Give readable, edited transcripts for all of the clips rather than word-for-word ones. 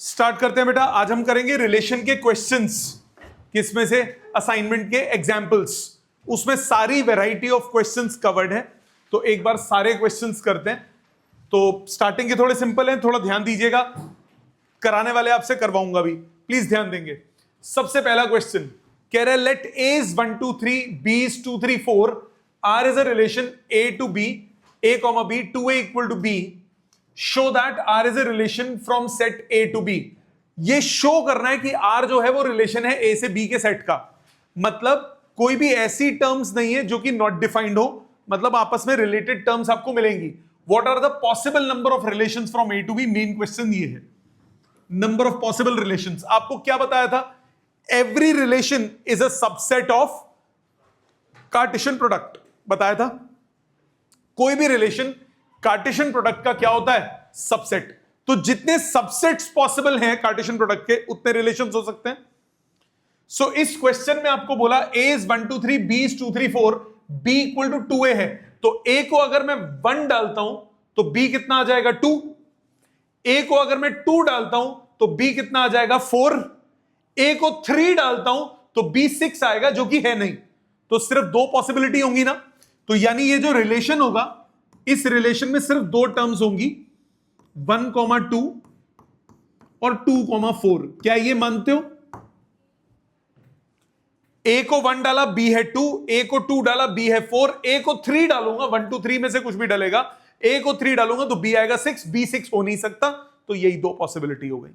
Start करते हैं बेटा। आज हम करेंगे रिलेशन के क्वेश्चंस। किसमें से? असाइनमेंट के एग्जाम्पल्स। उसमें सारी वैरायटी ऑफ क्वेश्चंस कवर्ड है, तो एक बार सारे क्वेश्चंस करते हैं। तो स्टार्टिंग के थोड़े सिंपल हैं, थोड़ा ध्यान दीजिएगा। कराने वाले आपसे करवाऊंगा भी, प्लीज ध्यान देंगे। सबसे पहला क्वेश्चन कह रहा है let A is 1 2 3 B is 2 3 4 R is a relation A to B a comma b 2a equal to b show that r is a relation from set a to b। ये show करना है कि r जो है वो relation है a से b के सेट का। मतलब कोई भी ऐसी टर्म्स नहीं है जो कि नॉट डिफाइंड हो, मतलब आपस में रिलेटेड टर्म्स आपको मिलेंगी। What are the possible number of relations from a to b? Main question ये है, नंबर ऑफ पॉसिबल रिलेशंस। आपको क्या बताया था? Every relation is a subset of Cartesian product बताया था। कोई भी रिलेशन कार्टेशियन प्रोडक्ट का क्या होता है? सबसेट। तो जितने सबसेट्स पॉसिबल हैं कार्टेशियन प्रोडक्ट के, उतने रिलेशंस हो सकते हैं। सो इस क्वेश्चन में आपको बोला a is 1 2 3 b is 2 3 4 b equal to 2a है। तो a को अगर मैं 1 डालता हूं तो b कितना आ जाएगा? 2। a को अगर मैं 2 डालता हूं तो b कितना आ जाएगा? 4। a को 3 डालता हूं तो b 6 आएगा, जो कि है नहीं। तो सिर्फ दो पॉसिबिलिटी होंगी ना। तो यानी ये जो रिलेशन होगा, इस रिलेशन में सिर्फ दो टर्म्स होंगी, 1,2 और 2,4। क्या ये मानते हो? a को 1 डाला b है 2, a को 2 डाला b है 4, a को 3 डालूंगा, 1 2 3 में से कुछ भी डालेगा, a को 3 डालूंगा तो b आएगा 6, b 6 हो नहीं सकता। तो यही दो पॉसिबिलिटी हो गई।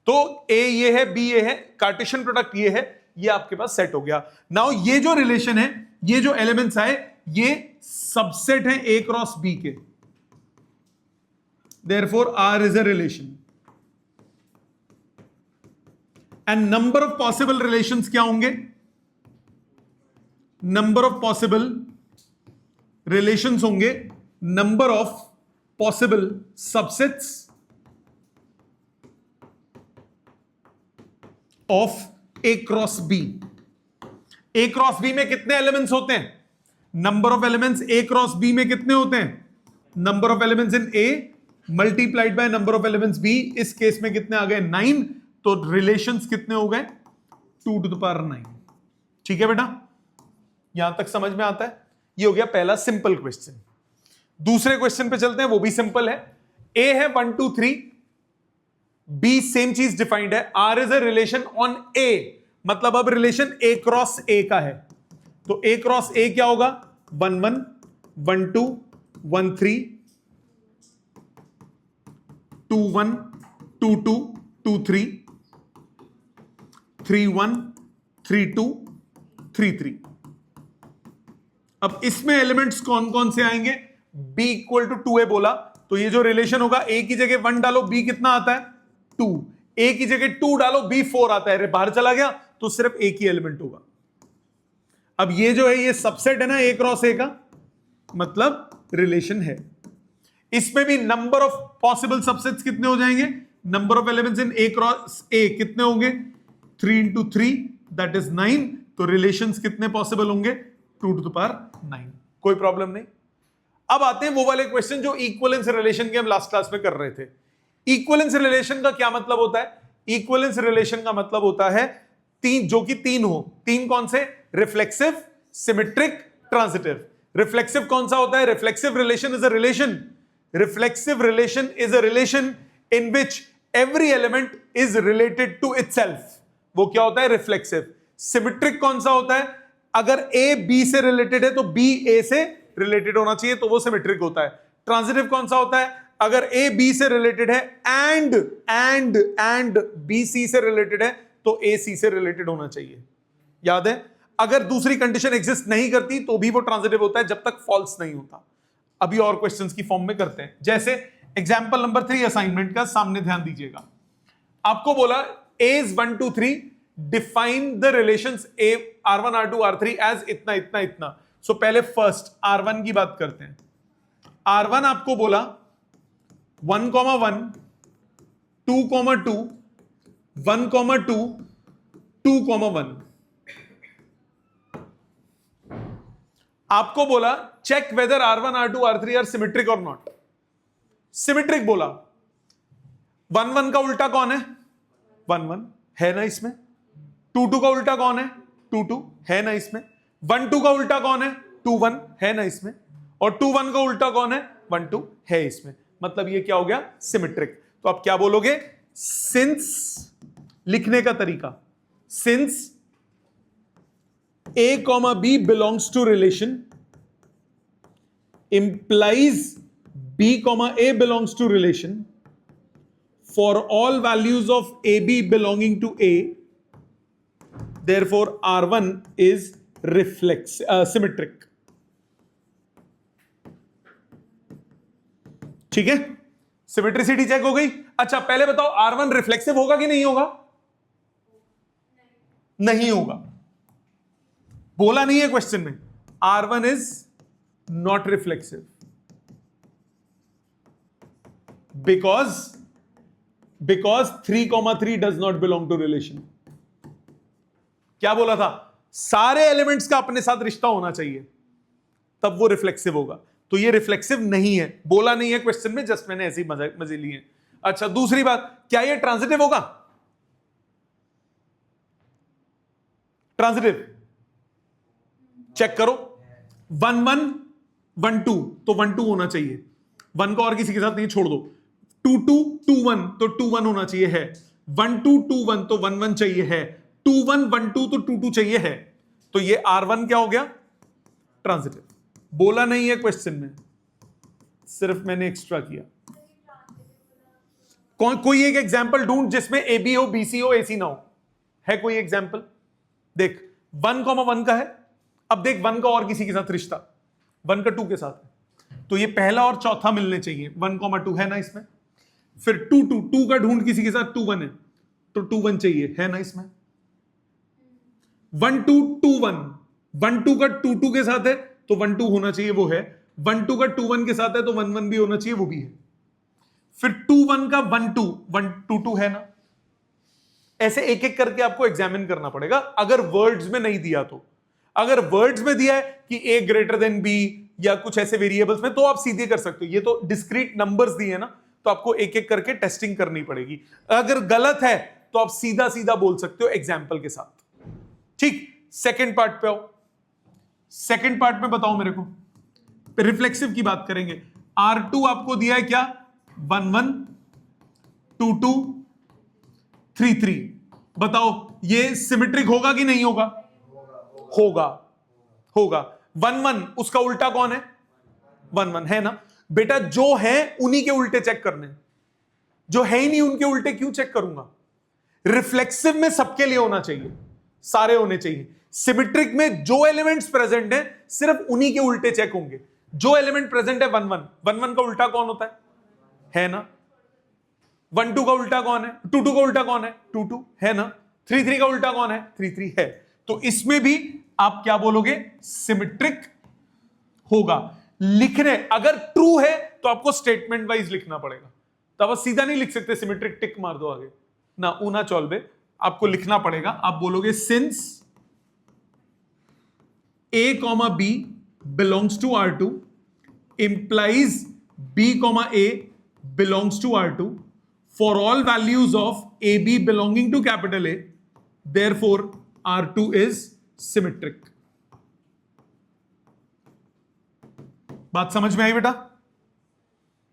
तो a ये है, b ये है, कार्टेशियन प्रोडक्ट ये है, ये आपके पास सेट हो गया। नाउ ये जो रिलेशन है, ये जो एलिमेंट्स आए, ये सबसेट है a क्रॉस b के। Therefore r is a relation. And number of possible relations क्या होंगे? नंबर ऑफ पॉसिबल रिलेशंस होंगे number of possible subsets of a cross b। a cross b में कितने एलिमेंट्स होते हैं? Number of elements a cross b में कितने होते हैं? Number of elements in a multiplied by number of elements b। इस केस में कितने आ गए? 9। तो रिलेशंस कितने हो गए? 2 टू द पावर 9। ठीक है बेटा, यहां तक समझ में आता है? ये हो गया पहला सिंपल क्वेश्चन। दूसरे क्वेश्चन पे चलते हैं, वो भी सिंपल है। a है 1 2 3, b सेम चीज डिफाइंड है, r is a relation on a। मतलब अब रिलेशन a क्रॉस a का है। तो a क्रॉस a क्या होगा? 1 1 1 2 1 3 2 1 2 2 2 3 3 1 3 2 3 3। अब इसमें एलिमेंट्स कौन कौन से आएंगे? b इक्वल टू 2a बोला, तो ये जो रिलेशन होगा, a की जगह 1 डालो, b कितना आता है? 2। a की जगह 2 डालो, b 4 आता है। अरे बाहर चला गया तो सिर्फ एक ही एलिमेंट होगा। अब ये जो है, ये सबसेट है ना a क्रॉस a का, मतलब रिलेशन है। इसमें भी नंबर ऑफ पॉसिबल सबसेट्स कितने हो जाएंगे? Number of elements in a cross a कितने होंगे? 3 into 3 दैट इज 9। तो रिलेशंस कितने पॉसिबल होंगे? 2 to the power 9। कोई प्रॉब्लम नहीं। अब आते हैं वो वाले क्वेश्चन जो इक्विवेलेंस रिलेशन के हम लास्ट क्लास में कर रहे थे। इक्विवेलेंस रिलेशन का क्या मतलब होता है? इक्विवेलेंस रिलेशन का मतलब होता है तीन, जो कि तीन हो। तीन कौन से? Reflexive, symmetric, transitive. रिफ्लेक्सिव कौन सा होता है? Reflexive relation is a relation, reflexive relation is a relation in which every element is related to itself. वो क्या होता है? रिफ्लेक्सिव। सिमेट्रिक कौन सा होता है? अगर a b से रिलेटेड है तो b a से रिलेटेड होना चाहिए, तो वो सिमेट्रिक होता है। ट्रांजिटिव कौन सा होता है? अगर a b से रिलेटेड है एंड b c से रिलेटेड है तो a c से रिलेटेड होना चाहिए। याद है? अगर दूसरी कंडीशन एग्जिस्ट नहीं करती तो भी वो ट्रांजिटिव होता है, जब तक फॉल्स नहीं होता। अभी और क्वेश्चंस की फॉर्म में करते हैं। जैसे एग्जांपल नंबर 3 असाइनमेंट का, सामने ध्यान दीजिएगा। आपको बोला a is 1 2 3 define the relations a r1 r2 r3 as इतना इतना इतना। सो पहले फर्स्ट r1 की बात करते हैं। r1 आपको बोला 1 1 2 2 1 2 2 1। आपको बोला check whether r1 r2 r3 are symmetric और नॉट। सिमेट्रिक बोला। 1 1 का उल्टा कौन है? 1 1 है ना इसमें। 2 2 का उल्टा कौन है? 2 2 है ना इसमें। 1 2 का उल्टा कौन है? 2 1 है ना इसमें। और 2 1 का उल्टा कौन है? 1 2 है इसमें। मतलब ये क्या हो गया? सिमेट्रिक। तो आप क्या बोलोगे? सिंस, लिखने का तरीका, since A, B belongs to relation implies B, A belongs to relation for all values of AB belonging to A, therefore R1 is symmetric. ठीक है, सिमेट्रिसिटी चेक हो गई। अच्छा पहले बताओ R1 रिफ्लेक्सिव होगा कि नहीं होगा? नहीं होगा, बोला नहीं है क्वेश्चन में। R1 is not reflexive because 3,3 does not belong to relation. क्या बोला था? सारे एलिमेंट्स का अपने साथ रिश्ता होना चाहिए, तब वो रिफ्लेक्सिव होगा। तो ये रिफ्लेक्सिव नहीं है, बोला नहीं है क्वेश्चन में, जस्ट मैंने ऐसे ही मजे लिए। अच्छा दूसरी बात, क्या ये ट्रांजिटिव होगा? ट्रांजिटिव चेक करो। 1 1 1 2 तो 1 2 होना चाहिए, 1 को और किसी के साथ नहीं छोड़ दो। 2 2 2 1 तो 2 1 होना चाहिए है। 1 2 2 1 तो 1 1 चाहिए है। 2 1 1 2 तो 2 2 चाहिए है। तो ये R1 क्या हो गया? ट्रांजिटिव। बोला नहीं है क्वेश्चन में, सिर्फ मैंने एक्स्ट्रा किया। कोई एक एग्जांपल ढूंढ जिसमें AB हो, BC हो, AC ना हो। है कोई एग्जांपल? देख 1 1 का है। अब देख 1 का और किसी के साथ रिश्ता, 1 का 2 के साथ है, तो ये पहला और चौथा मिलने चाहिए। 1 2 है ना इसमें। फिर 2 2 2 का ढूंढ किसी के साथ, 2 1 है तो 2 1 चाहिए, है ना इसमें। 1 2 2 1 1 2 का 2 2 के साथ है तो 1 2 होना चाहिए, वो है। 1 2 का 2 1 के साथ है तो 1 1 भी होना चाहिए, वो भी है। फिर 2 1 का 1 2 1 2 2 है ना। ऐसे एक एक करके आपको एग्जामिन करना पड़ेगा, अगर वर्ड्स में नहीं दिया तो। अगर वर्ड्स में दिया है कि A ग्रेटर देन B या कुछ ऐसे वेरिएबल्स में, तो आप सीधे कर सकते हो। ये तो डिस्क्रीट नंबर्स दिए ना, तो आपको एक एक करके टेस्टिंग करनी पड़ेगी। अगर गलत है तो आप सीधा सीधा बोल सकते हो एग्जाम्पल के साथ। ठीक, सेकेंड पार्ट पे आओ। सेकेंड पार्ट में बताओ मेरे को, रिफ्लेक्सिव की बात करेंगे। R2 आपको दिया है क्या? 1 1 2 2 3 3। बताओ ये सिमेट्रिक होगा कि नहीं होगा? होगा, होगा। 1 1 उसका उल्टा कौन है? 1 1 है ना। बेटा जो है उन्हीं के उल्टे चेक करने, जो है ही नहीं उनके उल्टे क्यों चेक करूंगा? रिफ्लेक्सिव में सबके लिए होना चाहिए, सारे होने चाहिए। सिमेट्रिक में जो एलिमेंट्स प्रेजेंट है सिर्फ उन्हीं के उल्टे चेक होंगे। जो एलिमेंट प्रेजेंट है 1 1 का उल्टा कौन होता है ना। 1 2 का उल्टा कौन है? 2 2 का उल्टा कौन है? 2 2 है ना। 3 3 का उल्टा कौन है? 3 3 है। तो इसमें भी आप क्या बोलोगे? सिमेट्रिक होगा। लिखने अगर ट्रू है तो आपको स्टेटमेंट वाइज लिखना पड़ेगा, तो आप सीधा नहीं लिख सकते सिमेट्रिक टिक मार दो आगे ना, ऊना चौलबे। आपको लिखना पड़ेगा। आप बोलोगे since A, B belongs to R2 implies B, A belongs to R2 for all values of AB belonging to capital A, therefore R2 is symmetric. बात समझ में आई बेटा?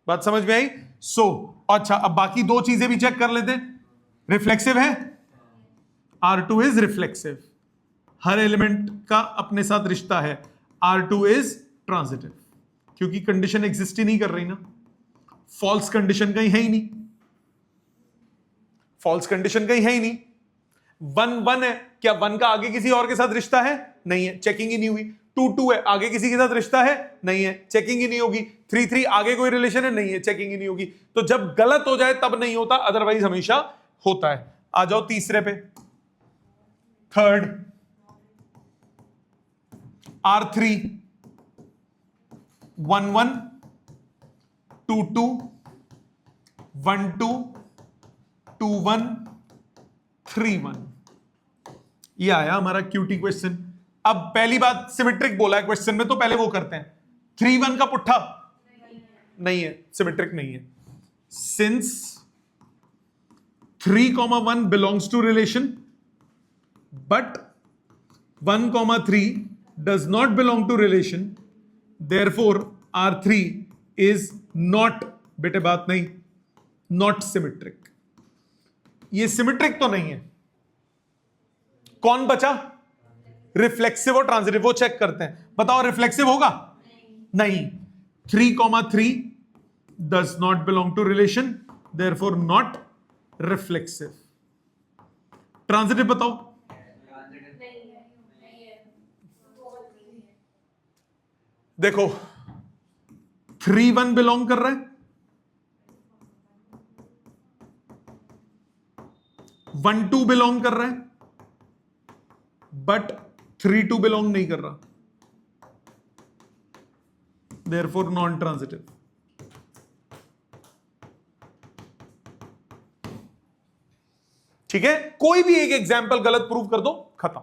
बात समझ में आई? अच्छा अब बाकी दो चीजें भी चेक कर लेते हैं। रिफ्लेक्सिव है, R2 is reflexive, her element का अपने साथ रिश्ता है। R2 इज ट्रांजिटिव, क्योंकि कंडीशन एग्जिस्ट ही नहीं कर रही ना, फॉल्स कंडीशन कहीं है ही नहीं, फॉल्स कंडीशन कहीं है ही नहीं। 1 1 है, क्या 1 का आगे किसी और के साथ रिश्ता है? नहीं है, चेकिंग ही नहीं हुई। 2 2 है, आगे किसी के साथ रिश्ता है? नहीं है, चेकिंग ही नहीं होगी। 3 3 आगे कोई रिलेशन है? नहीं है, चेकिंग ही नहीं होगी। तो जब गलत हो जाए तब नहीं होता, अदरवाइज हमेशा होता है। आ जाओ तीसरे पे, थर्ड। R3 1 1 2 2 1 2 2 1 3 1। ये आया हमारा क्यूटी क्वेश्चन। अब पहली बात, सिमेट्रिक बोला है क्वेश्चन में, तो पहले वो करते हैं। 3 1 का पुट्ठा नहीं है, सिमेट्रिक नहीं है। Since 3,1 belongs to relation, but 1,3 does not belong to relation. Therefore R3 is not, बेटे बात नहीं, not symmetric. ये सिमेट्रिक तो नहीं है. कौन बचा? रिफ्लेक्सिव और ट्रांजिटिव. वो चेक करते हैं. बताओ रिफ्लेक्सिव होगा? नहीं. 3,3 does not belong to relation, therefore not reflexive. Transitive बताओ. देखो 3,1 बिलोंग कर रहा है, 1,2 बिलोंग कर रहा है, बट 3,2 बिलोंग नहीं कर रहा. Therefore non transitive. ठीक है. कोई भी एक एग्जाम्पल गलत प्रूव कर दो, खत्म.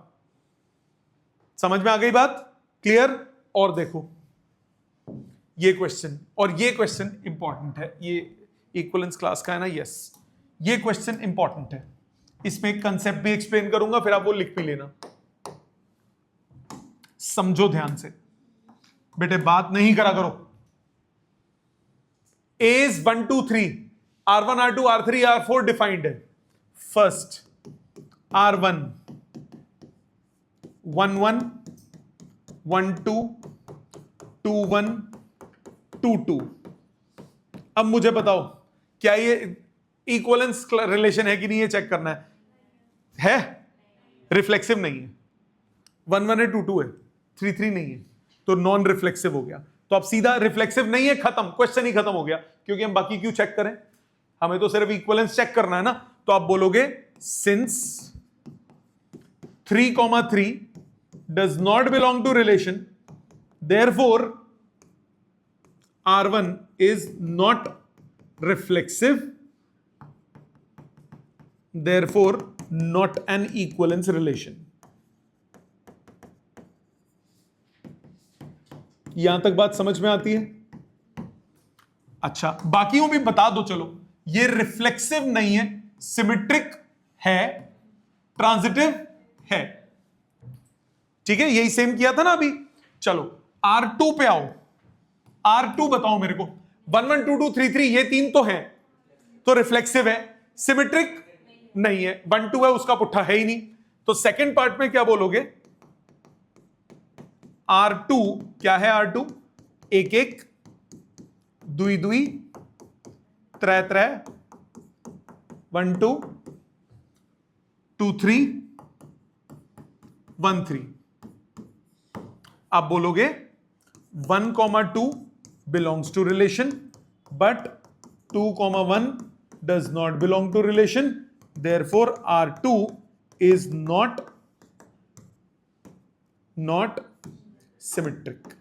समझ में आ गई बात? क्लियर? और देखो ये क्वेश्चन, और ये क्वेश्चन इंपॉर्टेंट है. ये इक्विवेलेंस क्लास का है ना? यस. ये क्वेश्चन इंपॉर्टेंट है. इसमें एक कंसेप्ट भी एक्सप्लेन करूंगा, फिर आप वो लिख भी लेना. समझो ध्यान से बेटे, बात नहीं करा करो. As 1 2 3 R1 R2 R3 R4 defined है. First R1 1 1 1 2 2 1 2 2. अब मुझे बताओ क्या ये इक्विवेलेंस रिलेशन है कि नहीं, ये चेक करना है. रिफ्लेक्सिव नहीं है. 1 1 है, 2 2 है, 3 3 नहीं है, तो नॉन रिफ्लेक्सिव हो गया. तो अब सीधा रिफ्लेक्सिव नहीं है, खत्म. क्वेश्चन ही खत्म हो गया. क्योंकि हम बाकी क्यों चेक करें? हमें तो सिर्फ इक्विवेलेंस चेक करना है ना. तो आप बोलोगे since 3,3 does not belong to relation, therefore R1 is not reflexive, therefore not an equivalence relation. यहां तक बात समझ में आती है? अच्छा, बाकियों भी बता दो. चलो, ये रिफ्लेक्सिव नहीं है, सिमेट्रिक है, ट्रांजिटिव है. ठीक है, यही सेम किया था ना अभी. चलो R2 पे आओ. R2 बताओ मेरे को. 1 1 2 2 3 3 ये तीन तो है, तो रिफ्लेक्सिव है. सिमेट्रिक नहीं है. 1 2 है, उसका पुट्ठा है ही नहीं. तो सेकंड पार्ट में क्या बोलोगे? R2 क्या है? R2 1 1 2 2 3 3 1 2 2 3 1 3. आप बोलोगे 1,2 belongs to relation, but 2,1 does not belong to relation. Therefore R2 is not symmetric.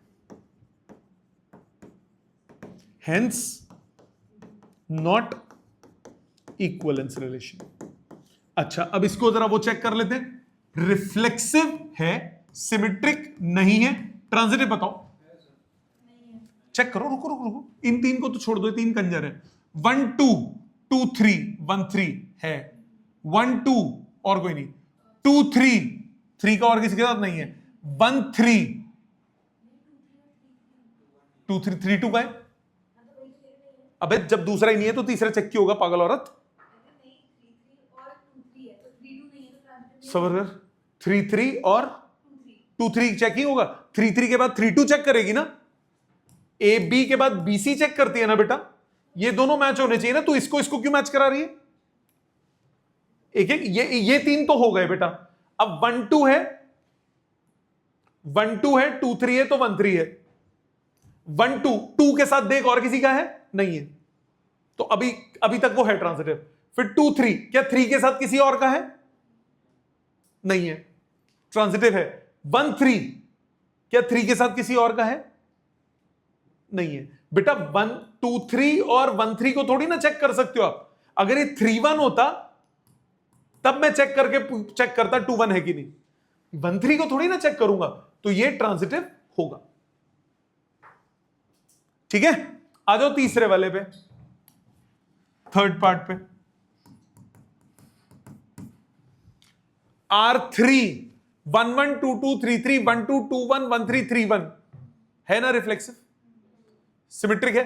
Hence not equivalence relation. अच्छा, अब इसको जरा वो चेक कर लेते हैं. रिफ्लेक्सिव है, सिमेट्रिक नहीं है, ट्रांजिटिव बताओ. चेक करो. रुको रुको रुको, इन तीन को तो छोड़ दो, तीन कंजर है. 1 2 2 3 1 3 है. 1 2 और कोई नहीं. 2 3 3 का और किसी के साथ नहीं है. 1 3 2 3 3 2 का है. अबे जब दूसरा ही नहीं है तो तीसरा चेक क्यों होगा, पागल औरत? सबर 3 3 और 2 3 चेक ही होगा. 3 3 के बाद 3 2 चेक करेगी ना. ए बी के बाद बी सी चेक करती है ना बेटा. ये दोनों मैच होने चाहिए ना. तो इसको क्यों मैच करा रही है? एक एक ये तीन तो हो गए बेटा. अब 1 2 है, 1 2 है, 2 3 है, तो 1 3 है. 1 2 2 के साथ देख और किसी का है नहीं है, तो अभी तक वो है ट्रांजिटिव. फिर 2 3 क्या 3 के साथ किसी और का है नहीं है, ट्रांजिटिव है. 1 3 क्या 3 के साथ किसी और का है नहीं है. बेटा 1 2 3 और 1 3 को थोड़ी ना चेक कर सकते हो आप. अगर ये 3 1 होता तब मैं चेक करता 2 1 है कि नहीं. 1 3 को थोड़ी ना चेक करूंगा, तो ये ट्रांजिटिव होगा. ठीक है, आ जाओ तीसरे वाले पे, थर्ड पार्ट पे. R3 1 1 2 2 3 3 1 2 2 1 1 3 3 1 है ना रिफ्लेक्सिव, सिमेट्रिक है।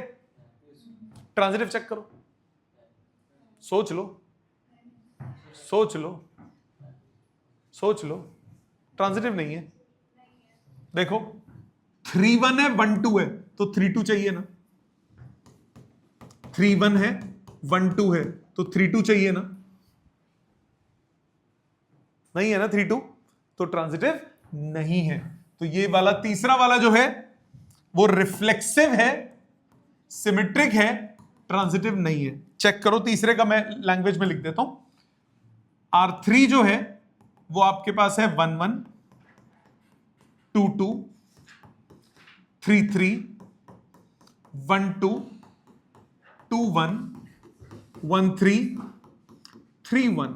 ट्रांजिटिव चेक करो, सोच लो सोच लो सोच लो, ट्रांजिटिव नहीं है। देखो 3 1 है 1 2 है तो 3 2 चाहिए ना, 3 1 है 1 2 है तो 3 2 चाहिए ना, नहीं है ना 3 2, तो ट्रांजिटिव नहीं है। तो ये वाला तीसरा वाला जो है वो रिफ्लेक्सिव है, सिमेट्रिक है, ट्रांजिटिव नहीं है। चेक करो, तीसरे का मैं लैंग्वेज में लिख देता हूं। R3 जो है वो आपके पास है 1 1 2 2 3 3 1 2 2 1 1 3 3 1,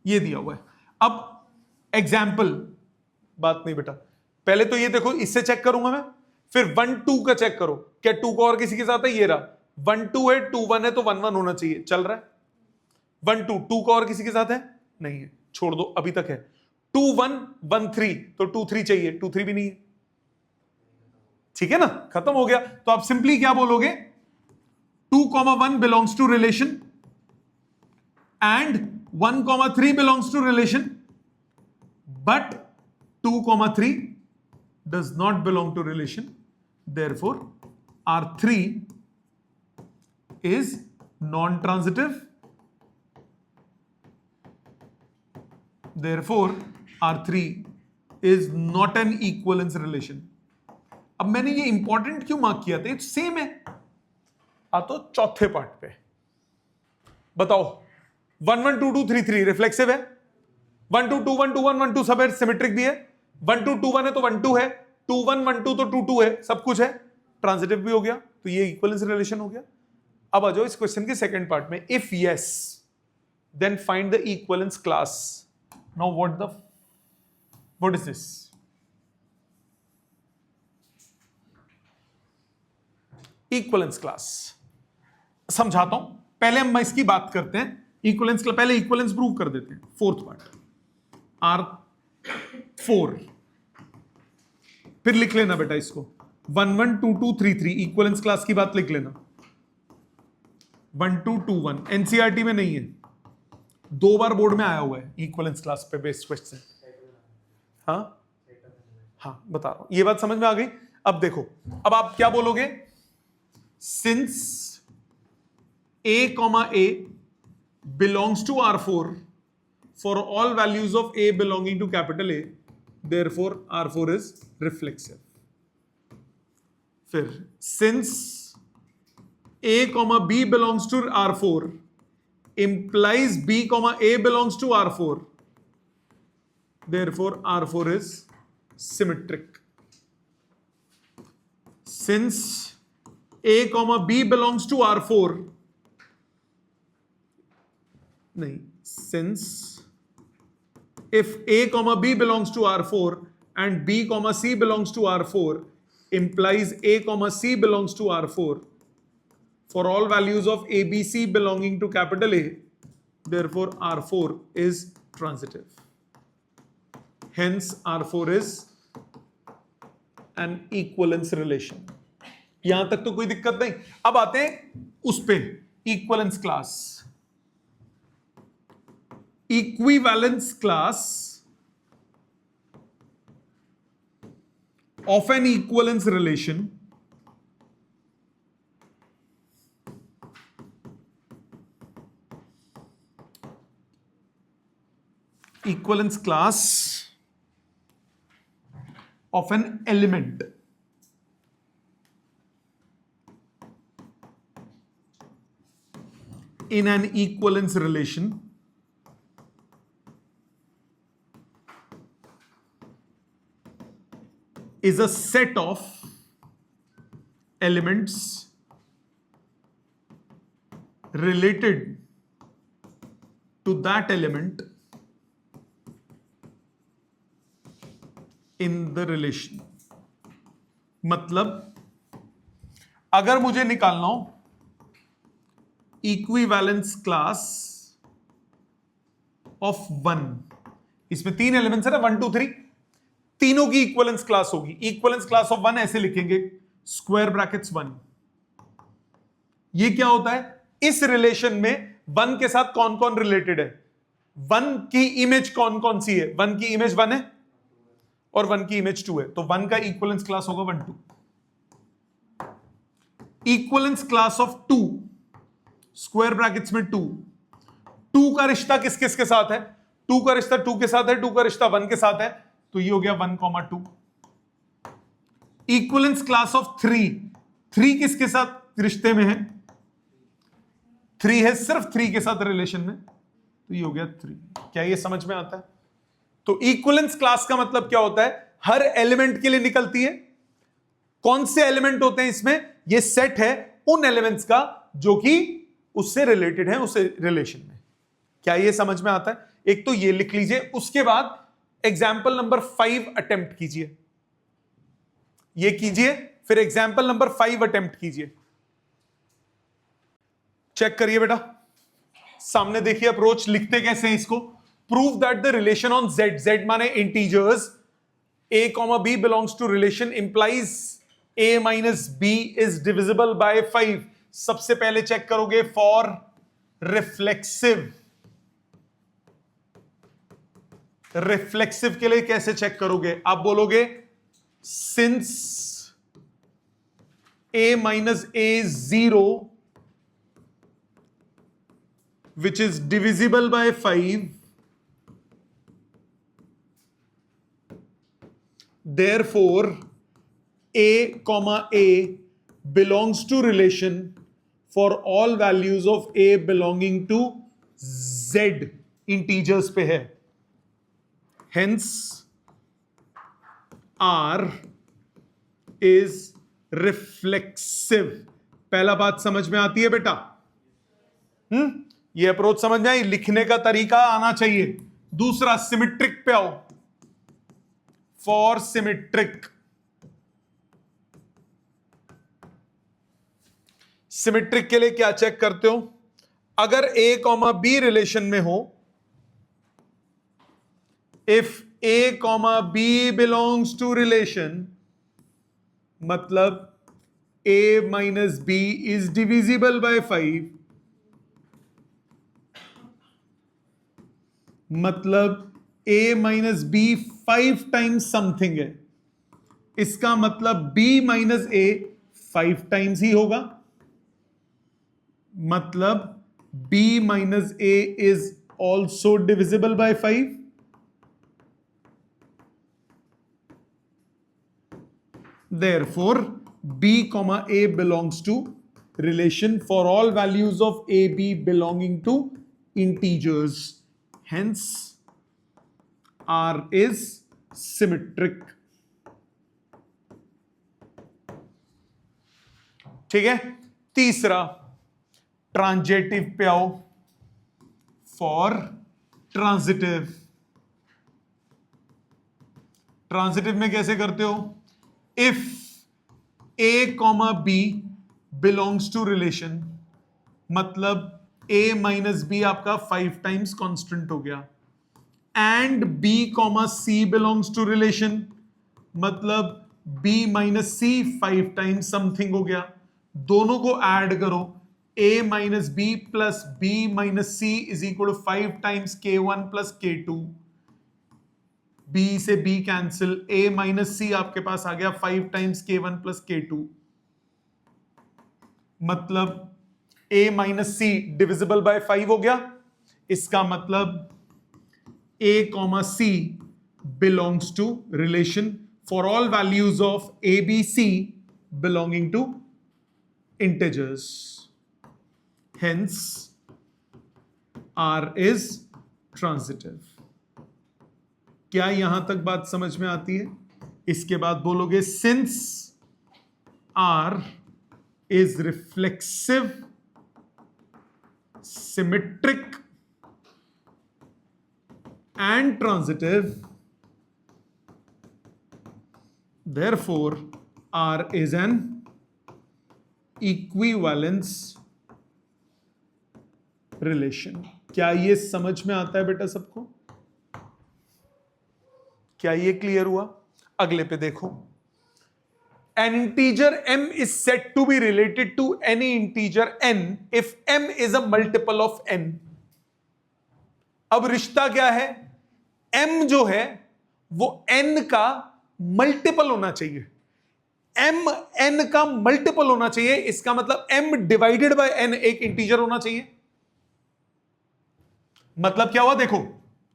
ये दिया हुआ है। अब एग्जाम्पल, बात नहीं बेटा, पहले तो ये देखो, इससे चेक करूंगा मैं, फिर 1 2 का चेक करो, क्या 2 का और किसी के साथ है? ये रहा 1 2 है, 2 1 है तो 1 1 होना चाहिए, चल रहा है। 1 2 2 का और किसी के साथ है? नहीं है, छोड़ दो, अभी तक है। 2 1 1 3 तो 2 3 चाहिए, 2 3 भी नहीं है, ठीक है ना, खत्म हो गया। तो आप सिंपली क्या बोलोगे? 2 1 belongs to relation and 1 3 belongs to relation, but 2 3 does not belong to relation. Therefore R3 is non-transitive. Therefore R3 is not an equivalence relation. अब मैंने ये इंपॉर्टेंट क्यों मार्क किया था? ये सेम है। आ तो चौथे पार्ट पे बताओ, 1 1 2 2 3 3 रिफ्लेक्सिव है, 1 2 2 1 2 1 1 2 सब है, सिमेट्रिक भी है। 1 2 2 1 है तो 1 2 है, 2 1 1 2 तो 2 2 है, सब कुछ है, ट्रांजिटिव भी हो गया, तो ये इक्विवेलेंस रिलेशन हो गया। अब आ जाओ इस क्वेश्चन के सेकंड पार्ट में। If yes then find the equivalence class. Now what is this? Equivalence class समझाता हूं, पहले हम इसकी बात करते हैं। इक्विवेलेंस, पहले इक्विवेलेंस प्रूव कर देते हैं। फोर्थ पार्ट R4, फिर लिख लेना बेटा इसको 1 1 2 2 3 3, इक्विवेलेंस क्लास की बात लिख लेना। 1 2 2 1 एनसीईआरटी में नहीं है, 2 बार बोर्ड में आया हुआ है इक्विवेलेंस क्लास पे बेस्ड क्वेश्चन। हाँ हाँ बता रहा हूं, ये बात समझ में आ गई। अब देखो, अब आप क्या बोलोगे? Since A, A belongs to R4 for all values of A belonging to capital A, therefore R4 is reflexive. फिर since A, B belongs to R4 implies B, A belongs to R4, therefore R4 is symmetric. Since A, B belongs to R4, नहीं, since if A, B belongs to R4 and B, C belongs to R4 implies A, C belongs to R4 for all values of A, B, C belonging to capital A, therefore R4 is transitive. Hence R4 is an equivalence relation. यहां तक तो कोई दिक्कत नहीं। अब आते हैं उस पे, equivalence class. Equivalence class of an equivalence relation equivalence class of an element in an equivalence relation is a set of elements related to that element in the relation. मतलब अगर मुझे निकालना हो इक्विवेलेंस क्लास ऑफ 1, इसमें 3 elements है ना, 1 2 3, तीनों की इक्विवेलेंस क्लास होगी। इक्विवेलेंस क्लास ऑफ 1 ऐसे लिखेंगे, स्क्वायर ब्रैकेट्स 1। ये क्या होता है, इस रिलेशन में 1 के साथ कौन कौन रिलेटेड है, 1 की इमेज कौन कौन सी है, 1 की इमेज 1 है और 1 की इमेज 2 है, तो 1 का इक्विवेलेंस क्लास होगा 1 2। Equivalence class of 2, square brackets में 2, 2 का रिश्ता किस किस के साथ है, 2 का रिश्ता 2 के साथ है, 2 का रिश्ता 1 के साथ है, तो ये हो गया 1 2। इक्विवेलेंस क्लास ऑफ 3, 3 किसके साथ रिश्ते में है, 3 है सिर्फ 3 के साथ रिलेशन में, तो ये हो गया 3। क्या ये समझ में आता है? तो इक्विवेलेंस क्लास का मतलब क्या होता है, हर एलिमेंट के लिए निकलती है। कौन से एलिमेंट होते हैं इसमें, ये सेट है उन एलिमेंट्स का जो कि उससे रिलेटेड है, उस रिलेशन में। क्या ये समझ में आता है? एक तो ये लिख लीजिए, उसके बाद एग्जाम्पल नंबर 5 अटेम्प्ट कीजिए, ये कीजिए, फिर एग्जाम्पल नंबर 5 अटेम्प्ट कीजिए। चेक करिए बेटा, सामने देखिए अप्रोच, लिखते कैसे हैं इसको। Prove that the relation on z, z माने integers, a, b belongs to relation implies a minus b is divisible by 5। सबसे पहले चेक करोगे फॉर रिफ्लेक्सिव। रिफ्लेक्सिव के लिए कैसे चेक करोगे, आप बोलोगे since a minus a 0 which is divisible by 5, therefore a comma a belongs to relation for all values of a belonging to z, integers पे है, hence r is reflexive। पहला बात समझ में आती है बेटा? ये अप्रोच समझ में आई, लिखने का तरीका आना चाहिए। दूसरा, सिमेट्रिक पे आओ। फॉर सिमेट्रिक, सिमेट्रिक के लिए क्या चेक करते हो, अगर a कॉमा b रिलेशन में हो, if a comma b belongs to relation, मतलब a minus b is divisible by 5, मतलब a minus B 5 times something है, इसका मतलब b माइनस a 5 टाइम्स ही होगा, मतलब b minus a is also divisible by 5। Therefore b comma a belongs to relation for all values of a b belonging to integers, hence r is symmetric। ठीक है। तीसरा, transitive पे आओ। For transitive, transitive में कैसे करते हो, if a comma b belongs to relation, मतलब a माइनस बी आपका 5 टाइम्स कांस्टेंट हो गया, and b comma c belongs to relation, मतलब b minus c 5 times something हो गया, दोनों को ऐड करो, a minus B plus b minus c is equal to 5 times k1 plus k2, b से b cancel, a minus c आपके पास आ गया 5 times k1 plus k2, मतलब a minus c divisible by 5 हो गया, इसका मतलब a comma c belongs to relation for all values of a b c belonging to integers, hence r is transitive. क्या यहां तक बात समझ में आती है? इसके बाद बोलोगे since r is reflexive, symmetric and transitive, therefore r is an equivalence relation। क्या ये समझ में आता है बेटा सबको? क्या ये क्लियर हुआ? अगले पे देखो, an integer m is said to be related to any integer n if m is a multiple of n. अब रिश्ता क्या है? m जो है वो n का मल्टीपल होना चाहिए, m n का मल्टीपल होना चाहिए। इसका मतलब m डिवाइडेड बाय n एक इंटीजर होना चाहिए। मतलब क्या हुआ? देखो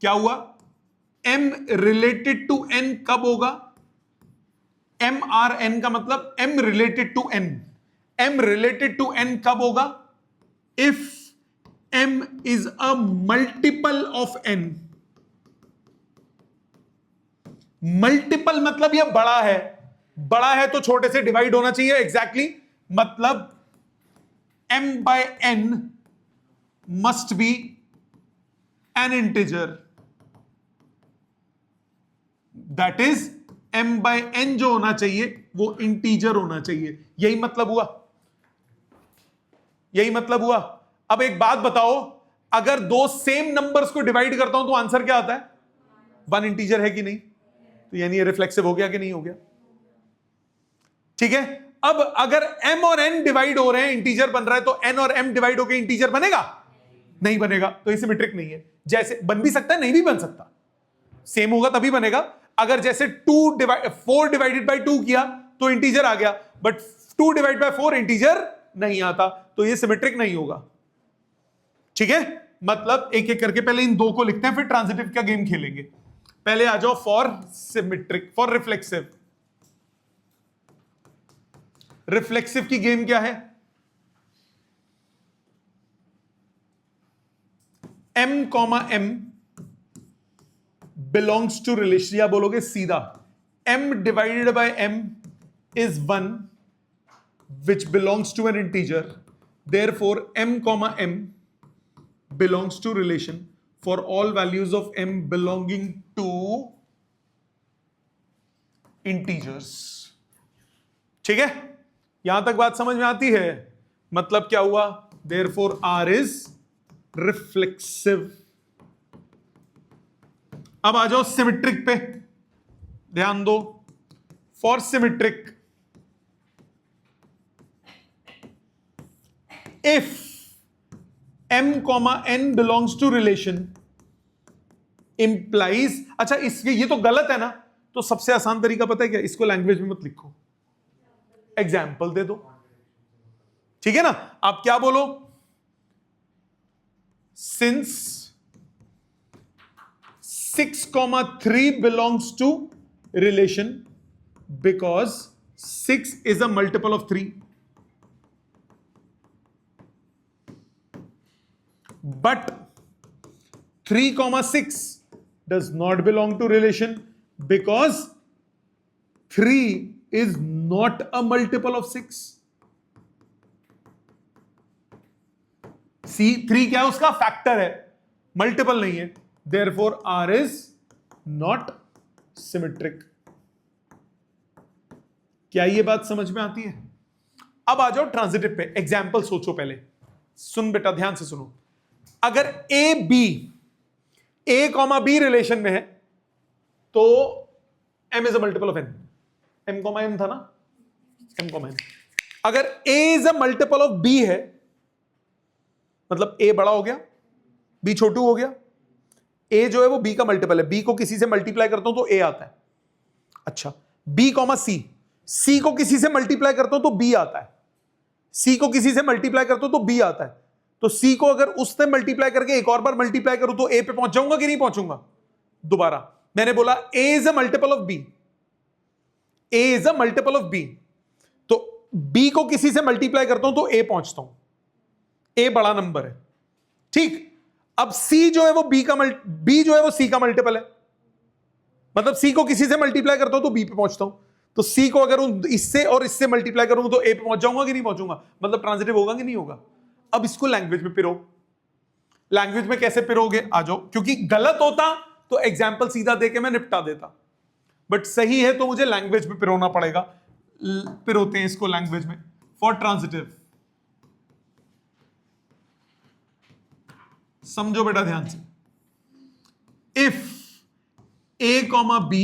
क्या हुआ, m रिलेटेड टू n कब होगा? m r n का मतलब m related to n, m related to n कब होगा? If m is a multiple of n। Multiple मतलब यह बड़ा है, बड़ा है तो छोटे से डिवाइड होना चाहिए। एग्जैक्टली मतलब m by n must be N integer, that is m by n जो होना चाहिए वो इंटीजर होना चाहिए। यही मतलब हुआ, यही मतलब हुआ। अब एक बात बताओ, अगर दो सेम नंबर्स को डिवाइड करता हूं तो आंसर क्या आता है? वन इंटीजर है कि नहीं? तो यानी ये रिफ्लेक्सिव हो गया कि नहीं हो गया? ठीक है। अब अगर m और n डिवाइड हो रहे हैं, इंटीजर बन रहा है, तो n और m डिवाइड होकर इंटीजर बनेगा? नहीं बनेगा, तो ये सिमेट्रिक नहीं है। जैसे बन भी सकता है, नहीं भी बन सकता, सेम होगा तभी बनेगा। अगर जैसे 4 डिवाइडेड बाय 2 किया तो इंटीजर आ गया, बट 2 डिवाइड बाय 4 इंटीजर नहीं आता, तो ये सिमेट्रिक नहीं होगा। ठीक है, मतलब एक एक करके पहले इन दो को लिखते हैं, फिर ट्रांजिटिव का गेम खेलेंगे। पहले आ जाओ for symmetric, for reflexive. Reflexive की गेम क्या है? m comma m belongs to relation, या बोलोगे सीधा m divided by m is 1 which belongs to an integer, therefore m comma m belongs to relation for all values of m belonging to integers. ठीक है, यहां तक बात समझ में आती है? मतलब क्या हुआ? Therefore r is reflexive. अब आ जाओ सिमेट्रिक पे, ध्यान दो। For symmetric, if m comma n belongs to relation implies, अच्छा इसके ये तो गलत है ना, तो सबसे आसान तरीका पता है क्या? इसको लैंग्वेज में मत लिखो, एग्जाम्पल दे दो। ठीक है ना? आप क्या बोलो? Since 6,3 belongs to relation because 6 is a multiple of 3, but 3,6 does not belong to relation because 3 is not a multiple of 6. C3 क्या है? उसका फैक्टर है, मल्टीपल नहीं है। Therefore R is not symmetric. क्या ये बात समझ में आती है? अब आ जाओ ट्रांजिटिव पे। एग्जाम्पल सोचो, पहले सुन बेटा, ध्यान से सुनो। अगर A कॉमा B रिलेशन में है तो M is a multiple of N। M comma N था ना, M कॉमा N। अगर A is a multiple of B है, मतलब A बड़ा हो गया, B छोटू हो गया। A जो है वो B का मल्टीपल है, B को किसी से मल्टीप्लाई करता हूं तो A आता है। अच्छा, B कॉमा C को किसी से मल्टीप्लाई करता हूं तो B आता है, C को किसी से मल्टीप्लाई करता हूं तो B आता है। तो C को अगर उससे मल्टीप्लाई करके एक और बार मल्टीप्लाई करूं तो A पे पहुंच जाऊंगा कि नहीं पहुंचूंगा? दोबारा मैंने बोला A is a multiple of B, A is a multiple of B, तो B को किसी से मल्टीप्लाई करता हूं तो A पहुंचता हूं, A बड़ा नंबर है। ठीक, अब C जो है वो B जो है वो C का मल्टीपल है, मतलब C को किसी से मल्टीप्लाई करता हूं तो B पे पहुंचता हूं। तो C को अगर इससे और इससे मल्टीप्लाई करूंगा तो A पे पहुंच जाऊंगा कि नहीं पहुंचूंगा? मतलब ट्रांजिटिव होगा कि नहीं होगा? अब इसको लैंग्वेज में पिरो। लैंग्वेज में कैसे पिरोगे? आ जाओ, क्योंकि गलत होता तो एग्जाम्पल सीधा देके मैं निपटा देता, बट सही है तो मुझे लैंग्वेज में पिरोना पड़ेगा। पिरोते हैं इसको लैंग्वेज में। फॉर ट्रांजिटिव, समझो बेटा ध्यान से, if A comma B,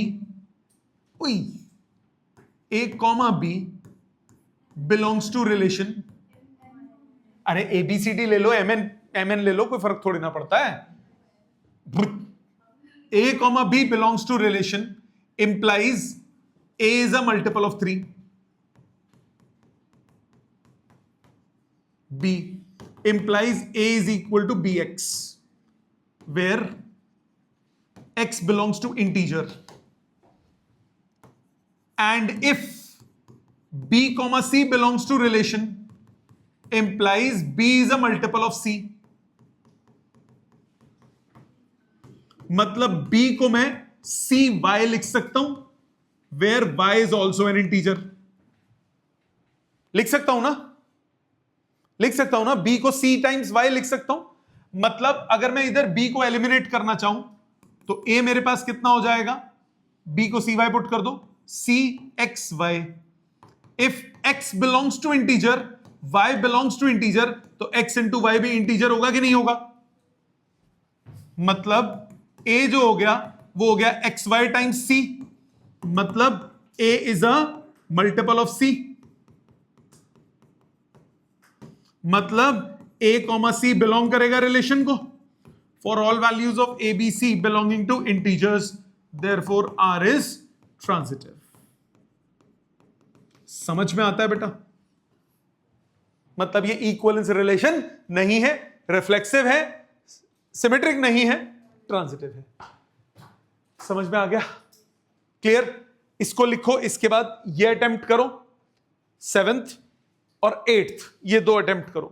A comma B belongs to relation, अरे एबीसीडी ले लो, एमएन ले लो, कोई फर्क थोड़ी ना पड़ता है। A comma B belongs to relation implies A is a multiple of 3, B implies a is equal to bx, where x belongs to integer, and if b comma c belongs to relation implies b is a multiple of c। मतलब b को मैं cy लिख सकता हूं, where y is also an integer। लिख सकता हूं ना, लिख सकता हूं ना, b को c टाइम्स y लिख सकता हूं। मतलब अगर मैं इधर b को एलिमिनेट करना चाहूं तो a मेरे पास कितना हो जाएगा, b को cy पुट कर दो, c x y। If x belongs to integer, y belongs to integer, तो x इंटू वाई भी इंटीजर होगा कि नहीं होगा। मतलब a जो हो गया वो हो गया एक्स वाई टाइम्स c, मतलब a is a multiple of c। मतलब a कॉमा c बिलोंग करेगा रिलेशन को for all values of A B C belonging to integers, therefore r is transitive. समझ में आता है बेटा? मतलब ये इक्विवेलेंस रिलेशन नहीं है, रिफ्लेक्सिव है, सिमेट्रिक नहीं है, ट्रांजिटिव है। समझ में आ गया? क्लियर? इसको लिखो, इसके बाद ये अटेम्प्ट करो, 7th और 8th, ये 2 अटेम्प्ट करो,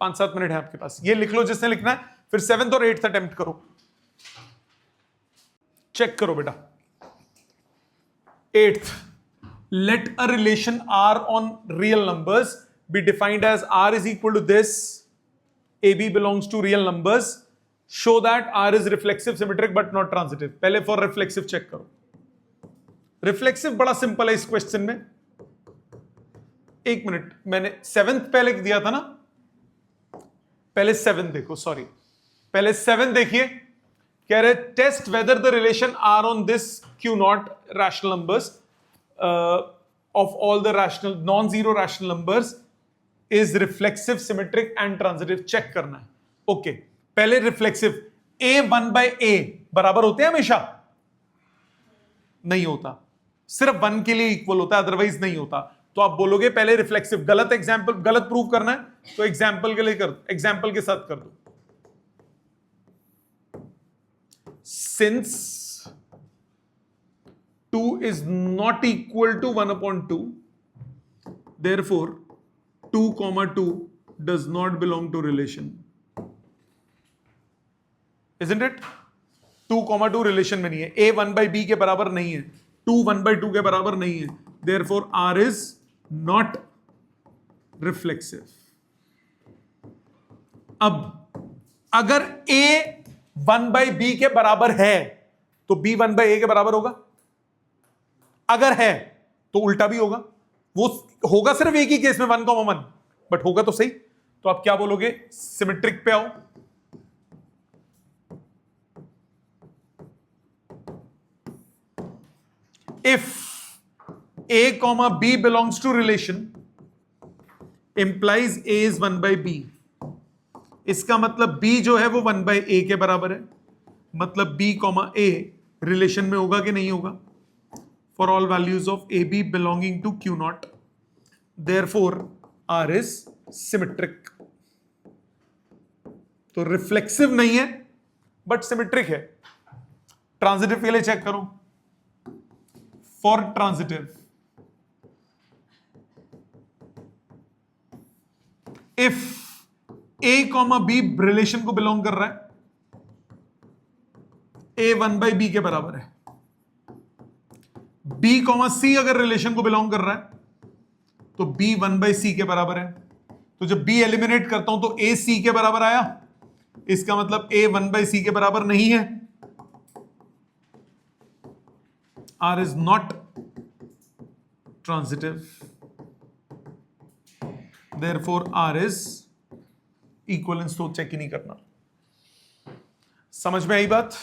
5-7 मिनट है आपके पास, ये लिख लो जिसने लिखना है, फिर 7th और 8th अटेम्प्ट करो। चेक करो बेटा। 8th, let a relation R on real numbers be defined as R is equal to this, AB belongs to real numbers, show that R is reflexive, symmetric but not transitive। पहले for reflexive check करो। Reflexive बड़ा simple है इस question में। एक minute, मैंने 7th पहले दिया था ना, पहले 7 देखो, सॉरी, पहले 7 देखिए, कह रहे test whether the relation are on this Q not rational numbers of all the rational non zero rational numbers is reflexive, symmetric and transitive. Check करना है। ओके, पहले रिफ्लेक्सिव, ए 1/a बराबर होते हैं हमेशा? नहीं होता, सिर्फ 1 के लिए इक्वल होता है, अदरवाइज नहीं होता। तो आप बोलोगे पहले रिफ्लेक्सिव, गलत एग्जांपल, गलत प्रूव करना है तो एग्जांपल के लिए कर दो, एग्जांपल के साथ कर दो। Since 2 is not equal to 1/2, therefore 2, 2 does not belong to relation, isn't it? 2, 2 relation में नहीं है, a 1/b के बराबर नहीं है, 2 1/2 के बराबर नहीं है, therefore r is not reflexive। अब अगर a 1/b के बराबर है तो b 1/a के बराबर होगा, अगर है तो उल्टा भी होगा। वो होगा सिर्फ एक ही केस में 1,1, बट होगा तो सही। तो आप क्या बोलोगे? सिमेट्रिक पे आओ। If a comma b belongs to relation implies a is 1/b, इसका मतलब b जो है वो 1/a के बराबर है, मतलब b comma a रिलेशन में होगा कि नहीं होगा? For all values of A b belonging to Q not, therefore r is symmetric. तो रिफ्लेक्सिव नहीं है बट सिमेट्रिक है। ट्रांजिटिव के लिए चेक करो। For transitive, if a comma b relation को बिलोंग कर रहा है, a 1/b के बराबर है, b कॉमा c अगर रिलेशन को बिलोंग कर रहा है तो b 1/c के बराबर है। तो जब b एलिमिनेट करता हूं तो a c के बराबर आया, इसका मतलब a 1/c के बराबर नहीं है, r is not transitive, therefore r is equivalence. तो चेक ही नहीं करना। समझ में आई बात?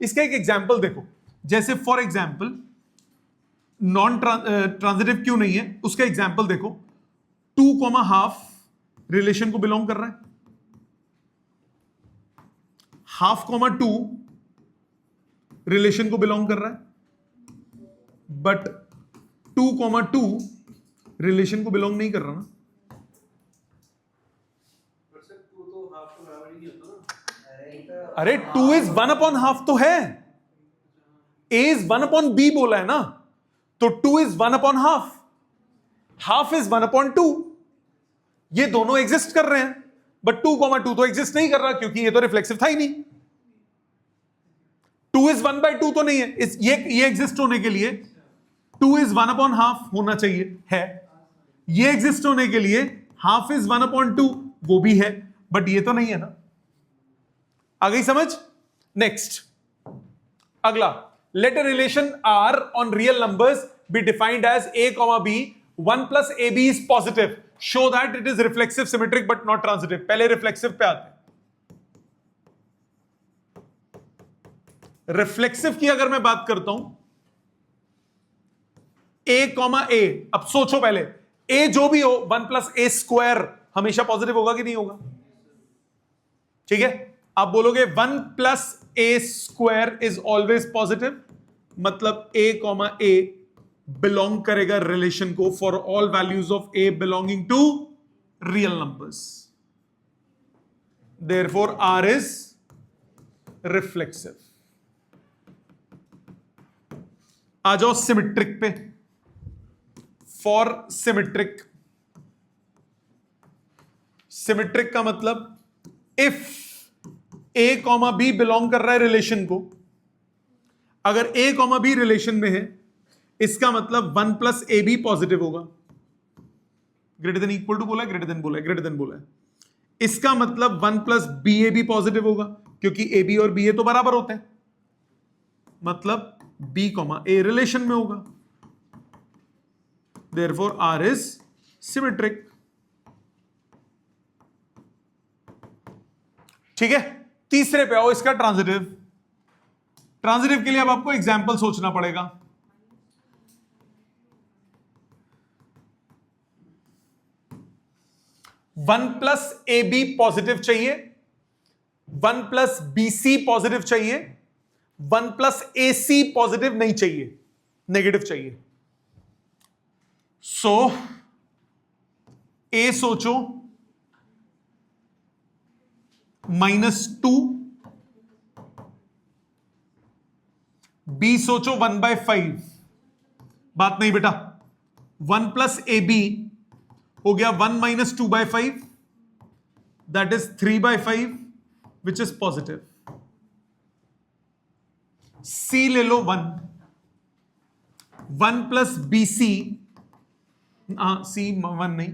इसका एक एग्जाम्पल देखो, जैसे फॉर एग्जाम्पल नॉन ट्रांजिटिव क्यों नहीं है, उसका एग्जाम्पल देखो। 2,5 रिलेशन को बिलोंग कर रहा है, 0.5, 2 रिलेशन को बिलोंग कर रहा है, बट 2,2 रिलेशन को बिलोंग नहीं कर रहा ना। अरे 2 इज 1/2 तो है, a इज 1/b बोला है ना, तो 2 इज 1/2, हाफ इज 1/2। ये दोनों एग्जिस्ट कर रहे हैं, बट 2,2 तो एग्जिस्ट नहीं कर रहा, क्योंकि ये तो रिफ्लेक्सिव था ही नहीं। 2 इज 1/2 तो नहीं है, ये एग्जिस्ट होने के लिए 2 इज 1/2 होना चाहिए, है। ये एग्जिस्ट होने के लिए हाफ इज 1/2, वो भी है, बट ये तो नहीं है ना। आ गई समझ? नेक्स्ट, अगला, let a relation R on real numbers be defined as a, b, 1 plus ab is positive. Show that it is reflexive, symmetric but not transitive. पहले रिफ्लेक्सिव पे आते हैं। रिफ्लेक्सिव की अगर मैं बात करता हूं, a, a, अब सोचो पहले, a जो भी हो 1 plus a स्क्वायर हमेशा पॉजिटिव होगा कि नहीं होगा? ठीक है, आप बोलोगे 1 plus a square is always positive, मतलब a, a बिलोंग करेगा रिलेशन को for all values of a belonging to real numbers, therefore R is reflexive. आ जाओ सिमेट्रिक पे। फॉर सिमेट्रिक, सिमेट्रिक का मतलब इफ a, b बिलोंग कर रहा है रिलेशन को, अगर a, b रिलेशन में है, इसका मतलब 1 plus ab पॉजिटिव होगा। ग्रेटर देन इक्वल टू बोला है, ग्रेटर देन बोला है, ग्रेटर देन बोला है। इसका मतलब 1 plus bab पॉजिटिव होगा, क्योंकि ab और ba तो बराबर होते हैं, मतलब b, a रिलेशन में होगा, देयरफॉर R इज सिमेट्रिक। ठीक है, तीसरे पे आओ, इसका ट्रांजिटिव। ट्रांजिटिव के लिए अब आपको एग्जाम्पल सोचना पड़ेगा। One plus a b positive चाहिए, 1 प्लस बी सी पॉजिटिव चाहिए, 1 प्लस ए सी पॉजिटिव नहीं चाहिए, नेगेटिव चाहिए। सो ए सोचो -2, बी सोचो 1/5। बात नहीं बेटा, 1 प्लस ए बी हो गया 1 - 2/5, that is 3/5 which is positive. C ले लो 1 प्लस बी सी, सी 1 नहीं,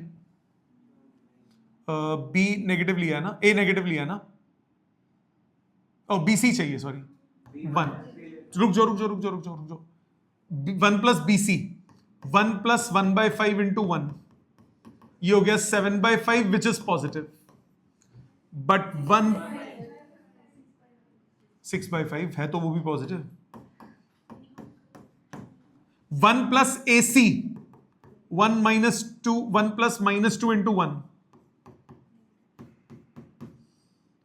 बी नेगेटिव लिया ना, ए नेगेटिव लिया ना, ओ बी सी चाहिए, सॉरी 1। रुक जाओ 1 plus b c, 1 plus 1/5 into 1, ये हो गया 7/5 विच इज पॉजिटिव, बट 1 6/5 है तो वो भी पॉजिटिव। 1 प्लस ए सी, 1 प्लस -2 इंटू 1,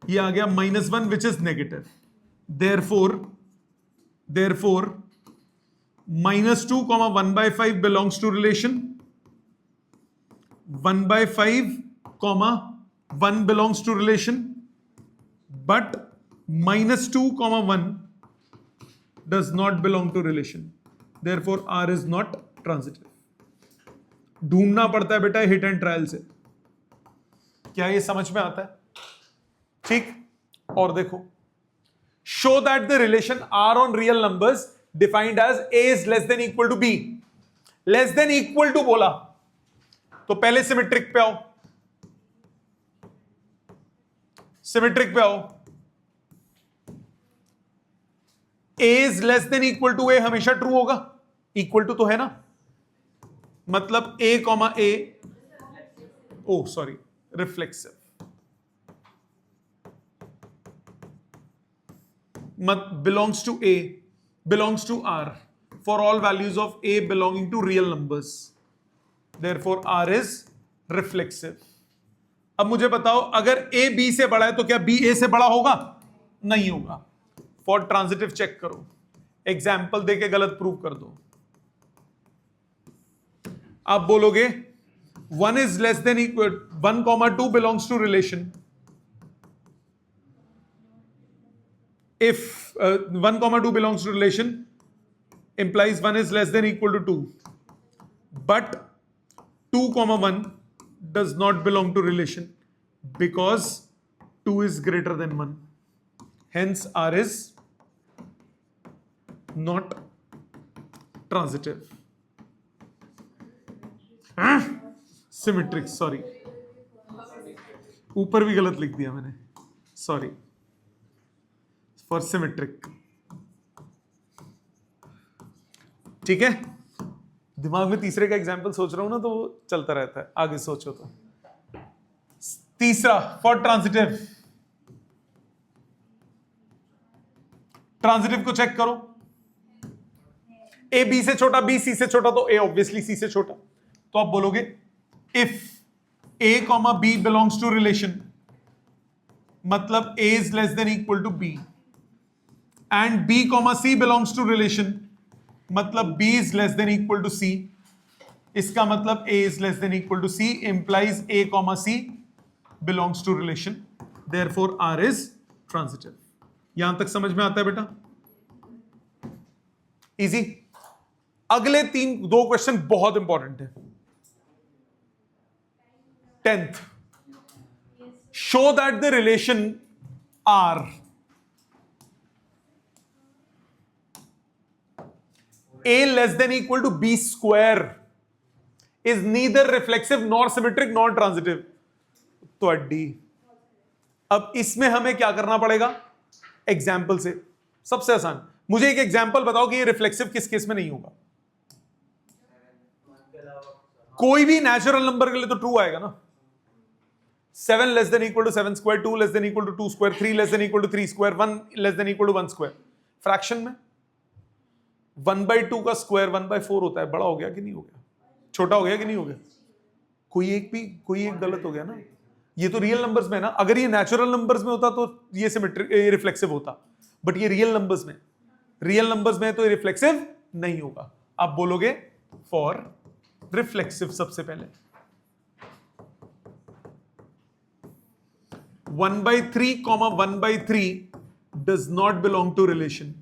ये आ गया -1 which is negative, therefore -2, 1/5 belongs to relation, 1/5, 1 belongs to relation, but -2, 1 does not belong to relation, therefore R is not transitive। ढूंढना पड़ता है बेटा हिट एंड ट्रायल से। क्या ये समझ में आता है? ठीक, और देखो, show that the relation R on real numbers defined as A is less than equal to B, less than equal to बोला तो पहले सिमेट्रिक पे आओ, सिमेट्रिक पे आओ। A is less than equal to A हमेशा ट्रू होगा, equal to तो है ना, मतलब A, A, oh sorry, reflexive. belongs to A, belongs to R for all values of A belonging to real numbers. Therefore R is reflexive. अब मुझे बताओ अगर A B से बड़ा है तो क्या B A से बड़ा होगा? नहीं होगा. फॉर ट्रांजिटिव चेक करो, एग्जाम्पल देके गलत प्रूव कर दो. आप बोलोगे 1 is less than equal 1,2 belongs to relation. If 1,2 belongs to relation implies 1 is less than equal to 2, but 2,1 does not belong to relation because 2 is greater than 1. Hence R is not transitive. Symmetric, sorry, ऊपर भी गलत लिख दिया मैंने, sorry. For symmetric. ठीक है, दिमाग में तीसरे का एग्जाम्पल सोच रहा हूं ना तो वो चलता रहता है. आगे सोचो तो. तीसरा फॉर ट्रांजिटिव. ट्रांजिटिव को चेक करो. ए बी से छोटा, बी सी से छोटा, तो ए ऑब्वियसली सी से छोटा. तो आप बोलोगे if A comma B belongs to relation, मतलब A is less than equal to B, and B comma C belongs to relation, मतलब B is less than equal to C. इसका मतलब A is less than equal to C implies A comma C belongs to relation. Therefore R is transitive. यहां तक समझ में आता है बेटा? इजी. अगले दो क्वेश्चन बहुत इंपॉर्टेंट है. 10th, show that the relation R A less than equal to B square is neither reflexive nor symmetric nor transitive. तो अड्डी. अब इसमें हमें क्या करना पड़ेगा? एग्जाम्पल से. सबसे आसान. मुझे एक एग्जाम्पल बताओ कि ये रिफ्लेक्सिव किस केस में नहीं होगा. कोई भी नेचुरल नंबर के लिए तो ट्रू आएगा ना. 7 less than equal to 7 square, 2 less than equal to 2 square, 3 less than equal to 3 square, 1 less than equal to 1 square. Fraction में 1/2 का स्क्वायर 1/4 होता है. बड़ा हो गया कि नहीं हो गया? छोटा हो गया कि नहीं हो गया? कोई एक गलत हो गया ना. ये तो रियल नंबर्स में है ना. अगर ये नेचुरल नंबर्स में होता तो ये सिमेट्रिक रिफ्लेक्सिव होता, बट ये रियल नंबर्स में तो ये रिफ्लेक्सिव नहीं होगा. आप बोलोगे फॉर रिफ्लेक्सिव. सबसे पहले 1/3 comma 1/3 does not belong to relation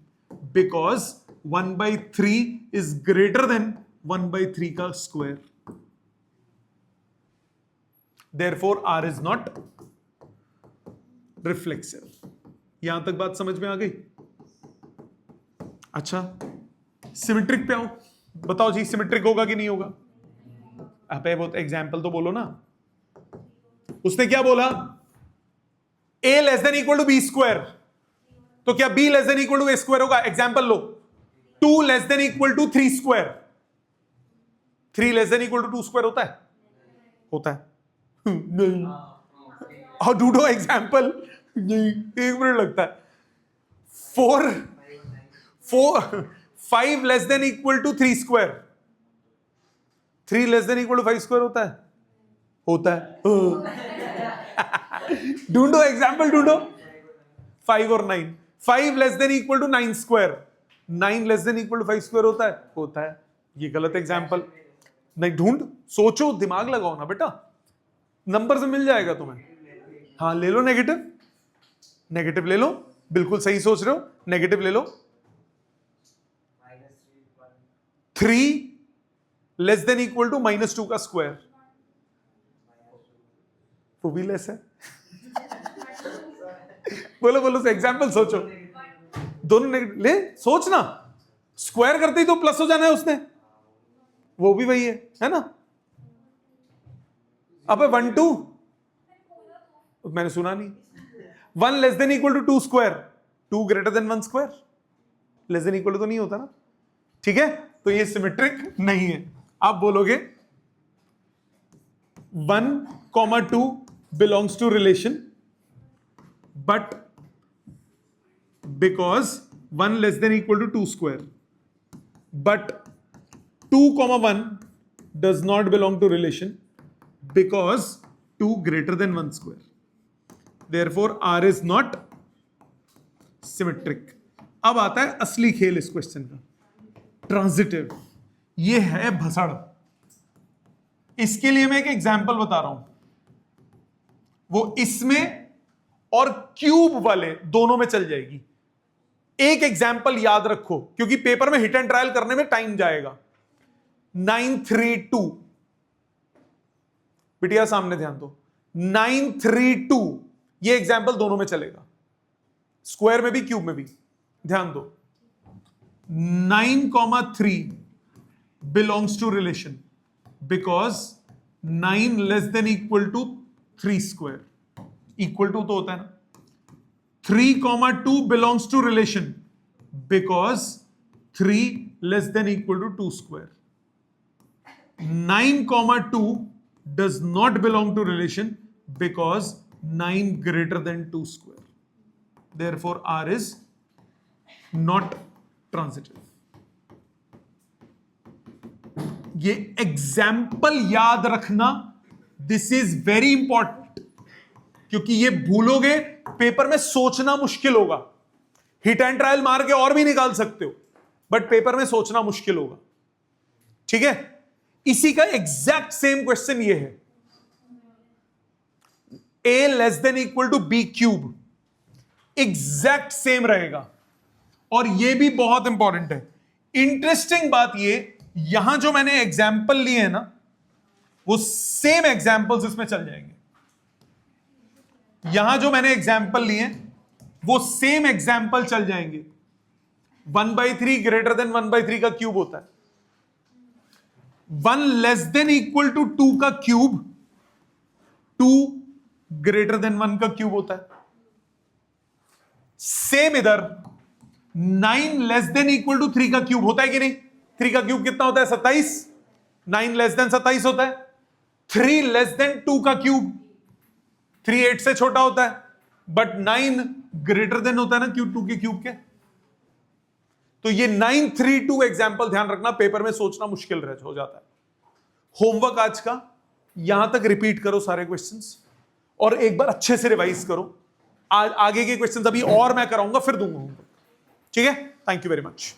because 1/3 is greater than 1/3 का square. Therefore R is not reflexive. यहां तक बात समझ में आ गई? अच्छा, सिमेट्रिक पे आओ. बताओ जी, सिमेट्रिक होगा कि नहीं होगा? आप बहुत एग्जाम्पल तो बोलो ना. उसने क्या बोला? A less than equal to B square, तो क्या B less than equal to A square होगा? एग्जाम्पल लो. 2 less than equal to 3 square. 3 less than equal to 2 square होता है? होता है? नहीं. और ढूंढो एग्जाम्पल. नहीं, 1 मिनट लगता है. 5 less than equal to 3 square. 3 less than equal to 5 square होता है? होता है. ढूंढो एग्जाम्पल, ढूंढो. 5 और 9. 5 less than equal to 9 square. 9 less than equal to 5 square होता है? होता है. ये गलत एग्जाम्पल. नहीं, ढूंढ, सोचो, दिमाग लगाओ ना बेटा. नंबर से मिल जाएगा तुम्हें. हाँ, ले लो नेगेटिव. नेगेटिव ले लो. बिल्कुल सही सोच रहे हो. नेगेटिव ले लो. 3 लेस देन इक्वल टू -2 का स्क्वायर. वो भी लेस है. बोलो एग्जाम्पल सोचो. दोनों नेगेटिव ले. सोचना. स्क्वायर करते ही तो प्लस हो जाना है उसने. वो भी वही है ना? अब 1 2 मैंने सुना नहीं. 1 less than equal to 2 square. 2 greater than 1 square. Less than equal तो नहीं होता ना. ठीक है, तो ये सिमेट्रिक नहीं है. आप बोलोगे 1, 2 belongs to relation, but because 1 less than equal to 2 square, but 2 comma 1 does not belong to relation because 2 greater than 1 square. Therefore R is not symmetric. अब आता है असली खेल इस क्वेश्चन का, ट्रांजिटिव. ये है भसड़. इसके लिए मैं एक एग्जांपल बता रहा हूं, वो इसमें और क्यूब वाले दोनों में चल जाएगी. एक एग्जांपल याद रखो क्योंकि पेपर में हिट एंड ट्रायल करने में टाइम जाएगा. 932, बिटिया सामने ध्यान दो. 932 ये एग्जांपल दोनों में चलेगा, स्क्वायर में भी क्यूब में भी. ध्यान दो. 9,3 belongs to relation because 9 less than equal to 3 square. Equal to तो होता है ना. 3,2 belongs to relation because 3 less than equal to 2 square. 9,2 does not belong to relation because 9 greater than 2 square. Therefore R is not transitive. ये example याद रखना, this is very important, क्योंकि ये भूलोगे paper में सोचना मुश्किल होगा. हिट एंड ट्रायल मार के और भी निकाल सकते हो, बट पेपर में सोचना मुश्किल होगा. ठीक है. इसी का एग्जैक्ट सेम क्वेश्चन ये है. a less than equal to b cube, exact same रहेगा. और ये भी बहुत इंपॉर्टेंट है. इंटरेस्टिंग बात ये, यहां जो मैंने एग्जाम्पल लिए हैं ना, वो सेम एग्जाम्पल्स इसमें चल जाएंगे. यहां जो मैंने एग्जाम्पल लिए वो सेम एग्जाम्पल चल जाएंगे. 1/3 ग्रेटर देन 1/3 का क्यूब होता है. 1 लेस देन इक्वल टू 2 का क्यूब 2 ग्रेटर देन 1 का क्यूब होता है. सेम इधर 9 लेस देन इक्वल टू 3 का क्यूब होता है कि नहीं. 3 का क्यूब कितना होता है? 27. 9 लेस देन 27 होता है. 3 लेस देन 2 का क्यूब 3 8 से छोटा होता है, बट 9 ग्रेटर देन होता है ना क्यूब 2 के क्यूब के. तो ये 932 एग्जाम्पल ध्यान रखना, पेपर में सोचना मुश्किल हो जाता है. होमवर्क आज का यहां तक रिपीट करो सारे क्वेश्चंस, और एक बार अच्छे से रिवाइज करो. आगे के क्वेश्चंस अभी और मैं कराऊंगा, फिर दूंगा होमवर्क. ठीक है. Thank you very much.